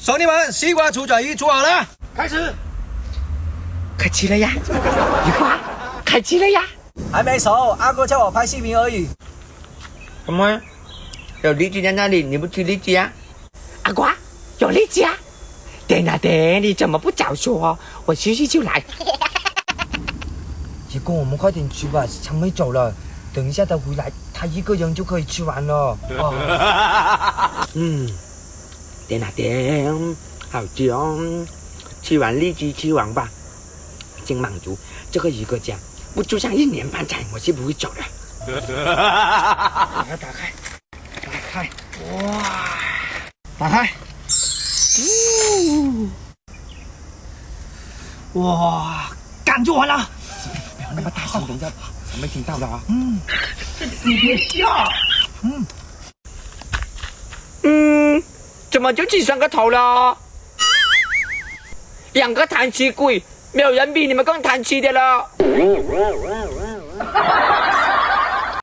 兄弟们，西瓜出转移煮好了，开始。开机了呀！一瓜，开机了呀！还没熟，阿哥叫我拍视频而已。什么？有荔枝在那里，你不吃荔枝啊？阿瓜，有荔枝啊！等啊等，你怎么不早说？我休息就来。结果我们快点吃吧，常妹走了，等一下他回来，他一个人就可以吃完了。等啊等，好香！吃完荔枝，吃完吧。先满足这个一个家，不就像1年半载，我是不会走的。打开，哇！打开，哇，干就完了。不要那么大声，等一下常妹听到了啊。你别笑。怎么就只剩个头了？2个贪吃鬼，没有人比你们更贪吃的了。